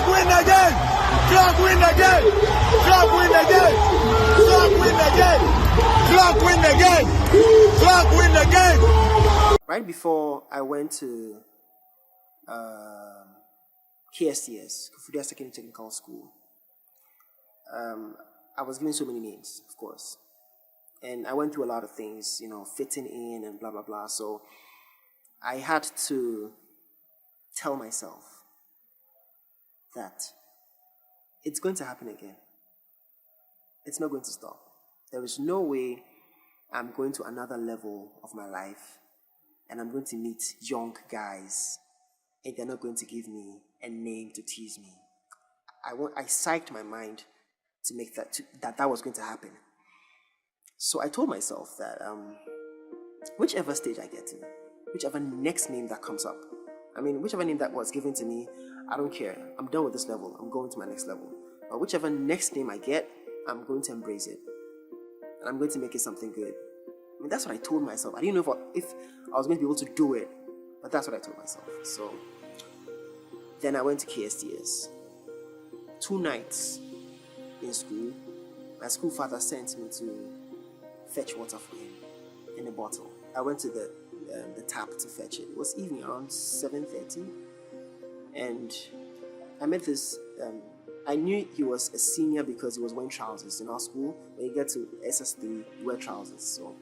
Clock win again! Clock win again! Clock win again! Clock win again! Clock win again! Clock win again! Right before I went to KSTS, Kufudia Secondary Technical School, I was given so many names, of course. And I went through a lot of things, fitting in and blah, blah, blah. So I had to tell myself that it's going to happen again. It's not going to stop. There is no way I'm going to another level of my life and I'm going to meet young guys and they're not going to give me a name to tease me. I psyched my mind to make that was going to happen. So I told myself that whichever stage I get to, whichever next name that comes up, whichever name that was given to me, I don't care. I'm done with this level. I'm going to my next level. But whichever next name I get, I'm going to embrace it. And I'm going to make it something good. That's what I told myself. I didn't know if I was going to be able to do it, but that's what I told myself. So then I went to KSTS. 2 nights in school, my school father sent me to fetch water for him in a bottle. I went to the tap to fetch it. It was evening, around 7:30, and I met this. I knew he was a senior because he was wearing trousers in our school. When you get to SS3, you wear trousers. So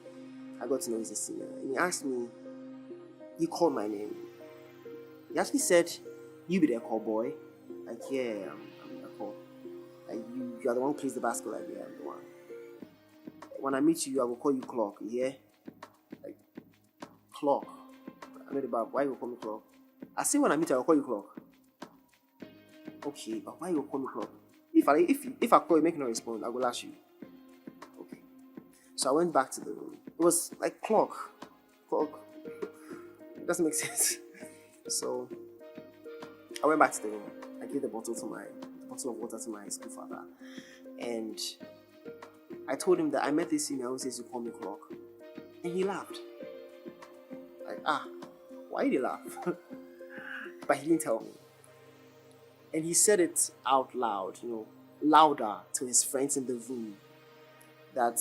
I got to know he's a senior. And he asked me, he called my name. He actually said, "You be the Eckow?" Like, yeah, I'm Eckow. Like, you are the one who plays the basketball. Like, yeah, I'm the one. When I meet you, I will call you Clock. Yeah? Like, Clock. I know the bad. Why you call me Clock? I say when I meet you, I will call you Clock. Okay, but why you call me Clock? If I call you, make no response, I will ask you. Okay. So I went back to the room. It was like Clock. It doesn't make sense. So I went back to the room. I gave the bottle of water to my school father, and I told him that I met this senior who says you call me Clock, and he laughed. Like, why did he laugh? But he didn't tell me. And he said it out loud, louder to his friends in the room, that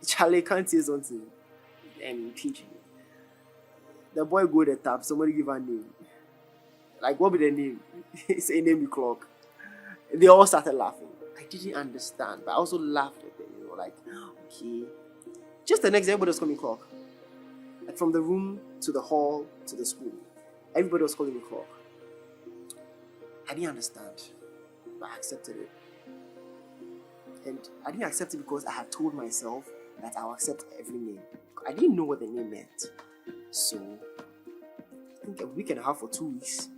Charlie can't say something and PG. The boy go to the tap, somebody give a name. Like, what be the name? Say name me Clock. They all started laughing. I didn't understand, but I also laughed at them, like, okay. Just the next day, everybody was calling me Clock. Like, from the room to the hall to the school, everybody was calling me Clock. I didn't understand, but I accepted it. And I didn't accept it because I had told myself that I'll accept every name. I didn't know what the name meant. So, I think a week and a half or 2 weeks,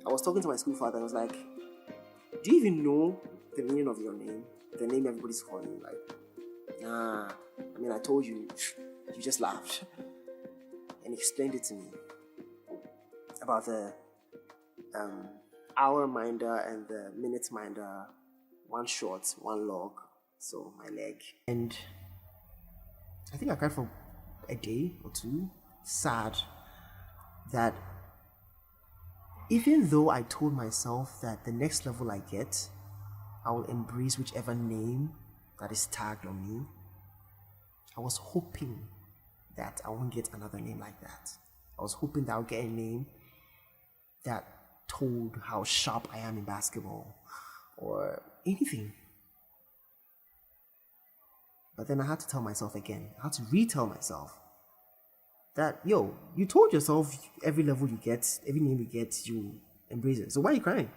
I was talking to my school father and I was like, do you even know the meaning of your name? The name everybody's calling you? Like, nah, I told you, you just laughed. And he explained it to me about the hour minder and the minute minder, one short, one log, so my leg. And I think I cried for a day or two, sad that even though I told myself that the next level I get, I will embrace whichever name that is tagged on me, I was hoping that I won't get another name like that. I was hoping that I'll get a name that told how sharp I am in basketball or anything. But then I had to tell myself again, I had to retell myself that, you told yourself every level you get, every name you get, you embrace it. So why are you crying?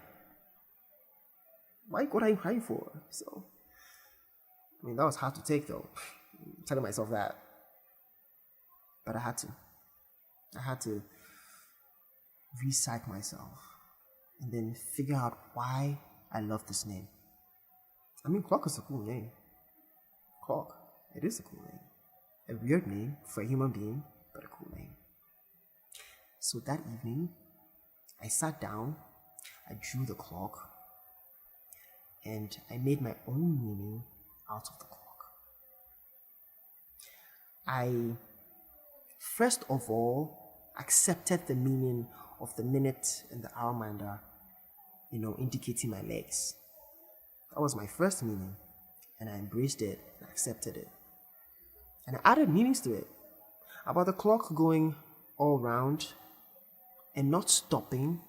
What are you crying for? So, that was hard to take though, telling myself that. But I had to re-psych myself and then figure out why I love this name. Clock is a cool name. Clock, it is a cool name. A weird name for a human being, but a cool name. So that evening, I sat down, I drew the clock, and I made my own meaning out of the clock. I, first of all, accepted the meaning of the minute and the hour minder indicating my legs. That was my first meaning, and I embraced it and accepted it. And I added meanings to it, about the clock going all round and not stopping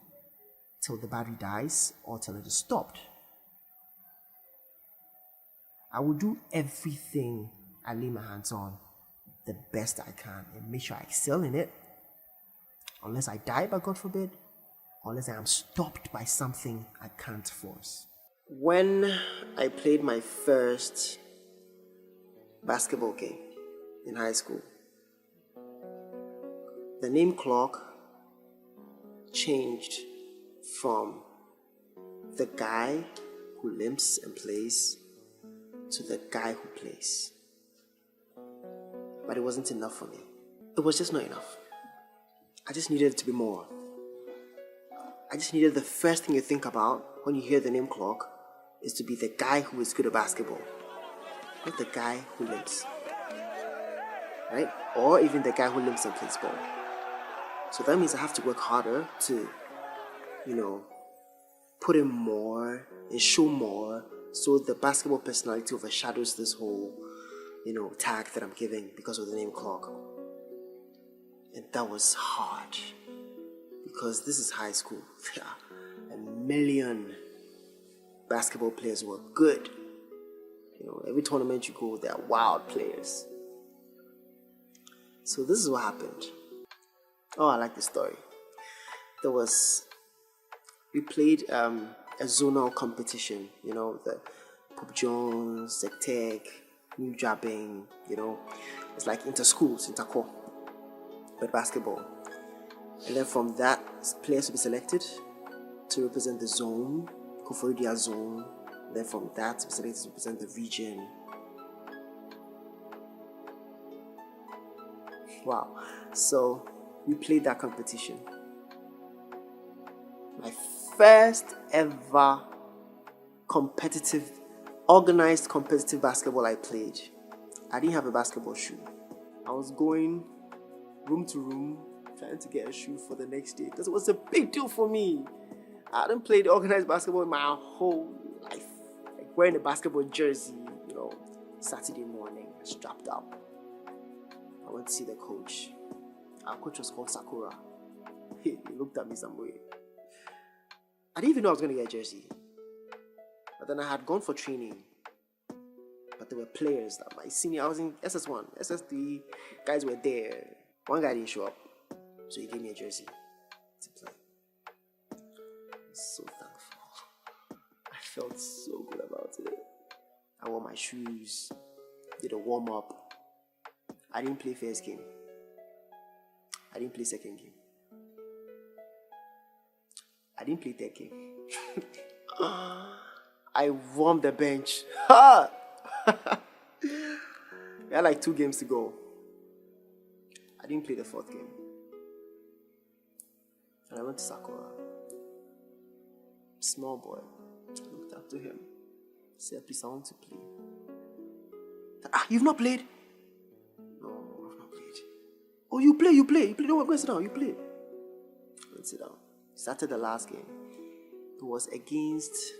till the battery dies or till it is stopped. I will do everything I lay my hands on the best I can and make sure I excel in it, unless I die, by God forbid, unless I am stopped by something I can't force. When I played my first basketball game in high school, the name clock changed from the guy who limps and plays to the guy who plays. But it wasn't enough for me. It was just not enough. I just needed it to be more. I just needed the first thing you think about when you hear the name clock is to be the guy who is good at basketball, not the guy who limps, right? Or even the guy who limps and plays ball. So that means I have to work harder to, put in more and show more, so the basketball personality overshadows this whole, tag that I'm giving because of the name clock. And that was hard, because this is high school. There are a million basketball players who are good. Every tournament you go, there are wild players. So this is what happened. Oh, I like this story. We played a zonal competition, the Pope Jones, Sectec, New Jabbing, it's like inter-schools, inter-core, but basketball. And then from that, players will be selected to represent the zone, Koforidua zone. And then from that, we selected to represent the region. Wow. So we played that competition. My first ever organized competitive basketball I played. I didn't have a basketball shoe. I was going room to room trying to get a shoe for the next day, because it was a big deal for me. I hadn't played organized basketball in my whole life. Like wearing a basketball jersey, Saturday morning, strapped up. I went to see the coach. Our coach was called Sakura. He looked at me some way. I didn't even know I was going to get a jersey. But then I had gone for training. But there were players that my senior, I was in SS1, SS3, guys were there. One guy didn't show up, so he gave me a jersey to play. I'm so thankful. I felt so good about it. I wore my shoes, did a warm-up. I didn't play first game. I didn't play second game. I didn't play third game. I warmed the bench. We had like 2 games to go. I didn't play the 4th game. And I went to Sakura. Small boy. I looked up to him. Said, please, I want to play. You've not played? No, I've not played. Oh, you play. No, go sit down, you play. Let's sit down. Started the last game. It was against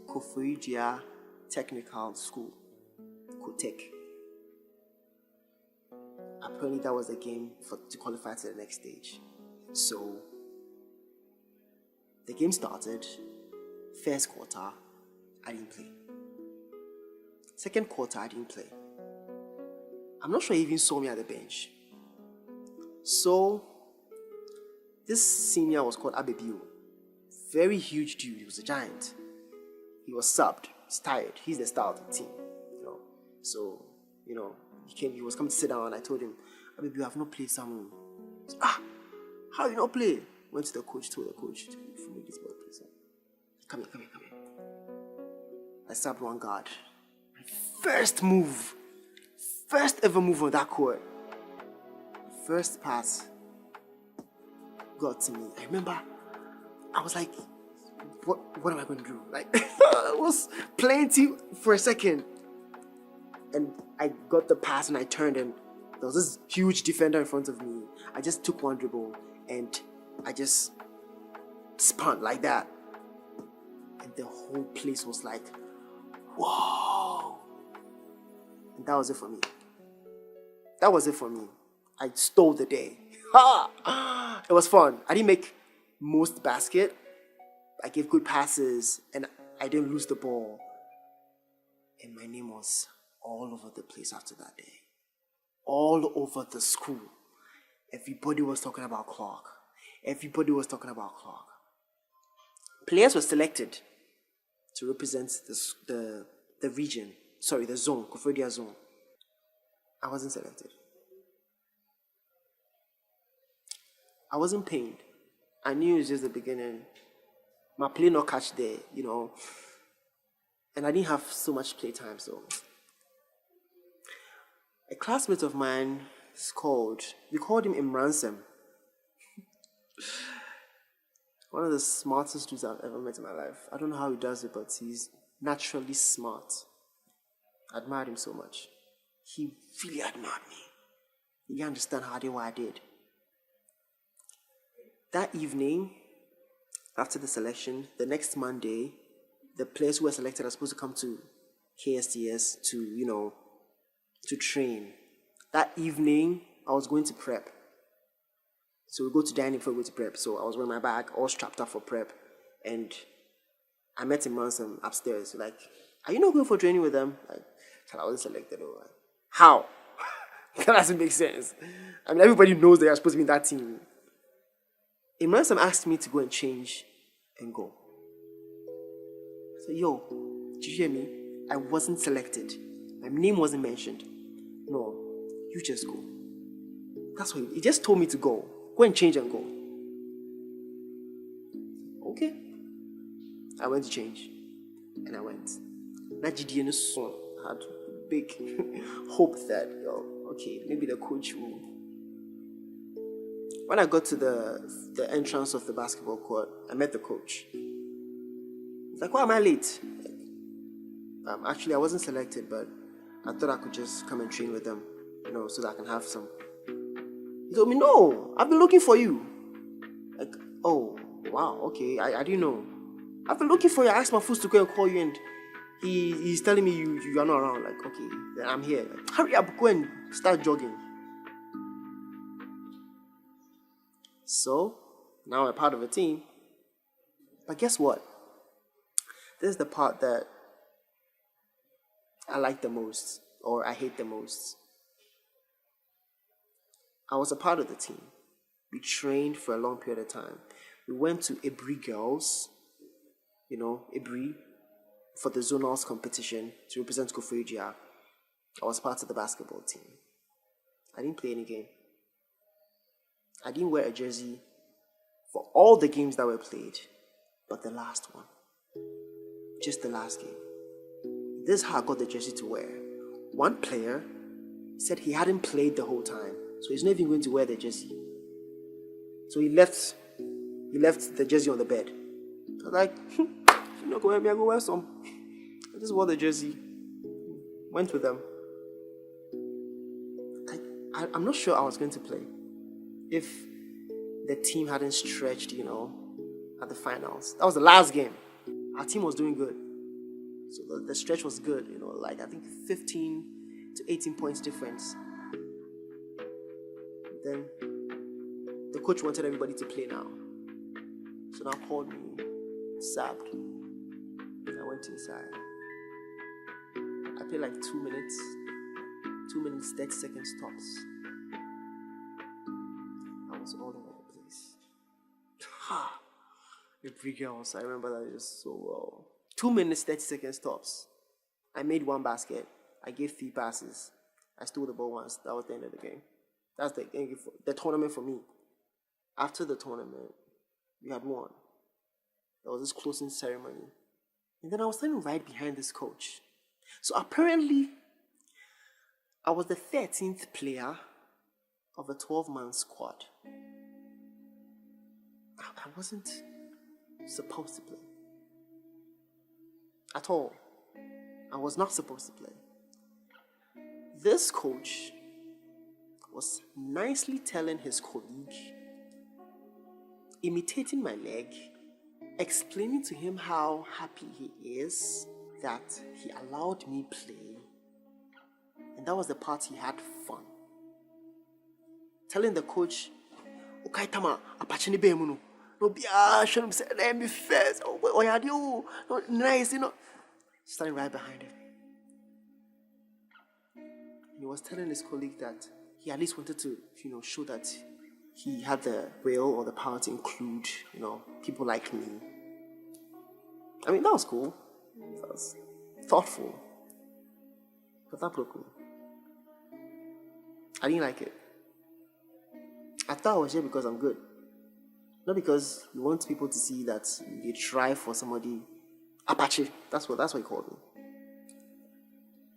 Koforidua Technical School, Kotek. Apparently that was the game to qualify to the next stage. So the game started. First quarter, I didn't play. Second quarter, I didn't play. I'm not sure he even saw me at the bench. So this senior was called Aidoo. Very huge dude. He was a giant. He was subbed. He's tired. He's the star of the team. So, he was coming to sit down, and I told him, Aidoo, you have not played someone. He said, how you not play? Went to the coach, told the coach, for me, this boy plays. Come here. I subbed one guard. My first ever move on that court. First pass got to me. I remember I was like, what am I going to do? Like, I was playing team for a second. And I got the pass and I turned, and there was this huge defender in front of me. I just took one dribble and I just spun like that. And the whole place was like, whoa. And that was it for me. That was it for me. I stole the day. Ha! It was fun. I didn't make most basket. I gave good passes and I didn't lose the ball. And my name was all over the place after that day. All over the school. Everybody was talking about Clark. Everybody was talking about Clark. Players were selected to represent the region. Sorry, the zone, Koforidua zone. I wasn't selected. I wasn't pained. I knew it was just the beginning. My play not catch there, and I didn't have so much play time, so. A classmate of mine we called him Imransem. One of the smartest dudes I've ever met in my life. I don't know how he does it, but he's naturally smart. I admired him so much. He really admired me. He didn't understand how I did what I did. That evening, after the selection, the next Monday, the players who were selected are supposed to come to KSTS to train. That evening, I was going to prep. So we go to dining before we go to prep. So I was wearing my bag, all strapped up for prep. And I met him once upstairs. Like, are you not going for training with them? Like, I wasn't selected. How? That doesn't make sense. I mean, everybody knows they are supposed to be in that team. Imransem asked me to go and change and go. I said, yo, did you hear me? I wasn't selected. My name wasn't mentioned. No, you just go. That's what he just told me to go. Go and change and go. Okay. I went to change. And I went. Najidia's son had big hope that, okay, maybe the coach will. When I got to the entrance of the basketball court, I met the coach. He's like, why am I late? Actually, I wasn't selected, but I thought I could just come and train with them, so that I can have some. He told me, no, I've been looking for you. Like, oh, wow, okay, I didn't know. I've been looking for you. I asked my food to go and call you, and he's telling me you are not around. Like, okay, then I'm here. Like, hurry up, go and start jogging. So, now I'm part of a team. But guess what? This is the part that I like the most, or I hate the most. I was a part of the team. We trained for a long period of time. We went to Ibri Girls, Ibri, for the zonals competition to represent Koforidua. I was part of the basketball team. I didn't play any game. I didn't wear a jersey for all the games that were played, but the last one. Just the last game. This is how I got the jersey to wear. One player said he hadn't played the whole time, so he's not even going to wear the jersey. So he left the jersey on the bed. I was like, you're not going to wear me, I'll go wear some. I just wore the jersey. Went with them. I'm not sure I was going to play if the team hadn't stretched, at the finals. That was the last game. Our team was doing good. So the stretch was good, like I think 15 to 18 points difference. Then the coach wanted everybody to play now. So now called me, sabbed. I went inside. I played like 2 minutes, 30 seconds tops. I was all over the place. The pre-girls, I remember that just so well. 2 minutes, 30 seconds tops. I made one basket. I gave 3 passes. I stole the ball once. That was the end of the game. That's the tournament for me. After the tournament, we had won. There was this closing ceremony. And then I was standing right behind this coach. So apparently, I was the 13th player of a 12-man squad. I wasn't supposed to play. At all. I was not supposed to play. This coach was nicely telling his colleague, imitating my leg, explaining to him how happy he is that he allowed me play, and that was the part he had fun. Telling the coach, "Okay, Tama, Apache ni be mu no. No be show him say let me first. Oh yeah, you no nice, you know." Standing right behind him. He was telling his colleague that he at least wanted to, show that he had the will or the power to include, people like me. I mean, that was cool. That was thoughtful. But that broke me. I didn't like it. I thought I was here because I'm good. Not because you want people to see that you try for somebody. Apache. That's what he called me.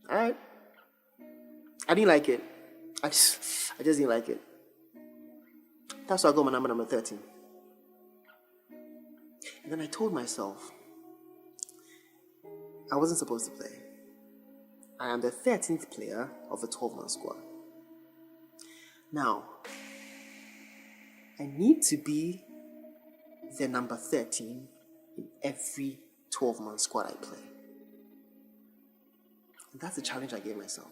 Alright. I didn't like it. I just didn't like it. That's why I got my number 13. And then I told myself I wasn't supposed to play. I am the 13th player of the 12-man squad. Now, I need to be the number 13 in every 12-man squad I play. And that's the challenge I gave myself.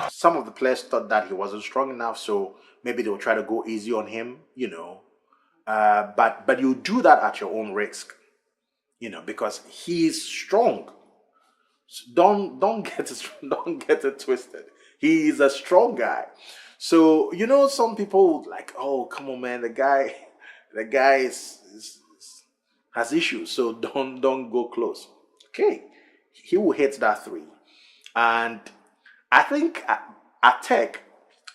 Some of the players thought that he wasn't strong enough, so maybe they'll try to go easy on him, But you do that at your own risk, because he's strong. So don't get it twisted. He's a strong guy. So some people like, oh come on man, the guy has issues, so don't go close. Okay, he will hit that 3, and I think at Tech,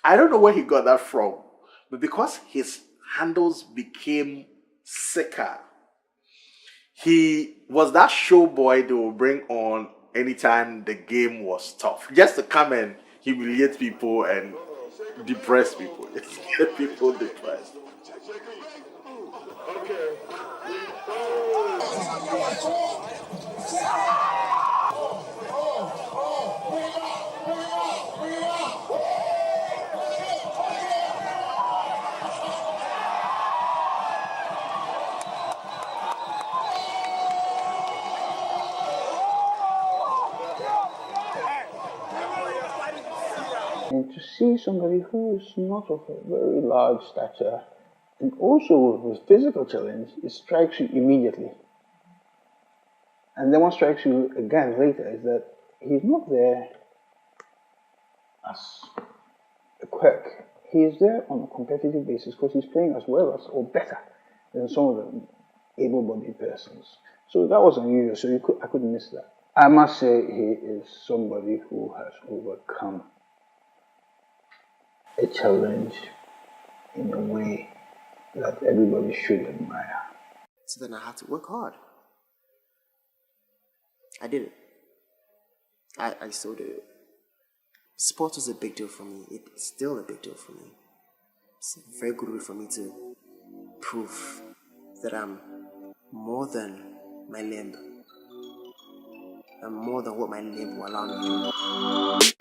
I don't know where he got that from, but because his handles became sicker, he was that show boy they will bring on anytime the game was tough, just to come and humiliate people and depress people. Get people depressed. And to see somebody who is not of a very large stature and also with physical challenge, it strikes you immediately. And then what strikes you again later is that he's not there as a quirk. He is there on a competitive basis because he's playing as well as or better than some of the able-bodied persons. So that was unusual, so I couldn't miss that. I must say he is somebody who has overcome a challenge in a way that everybody should admire. So then I had to work hard. I did it. I still did it. Sport was a big deal for me. It's still a big deal for me. It's a very good way for me to prove that I'm more than my limb. I'm more than what my limb will allow me to do.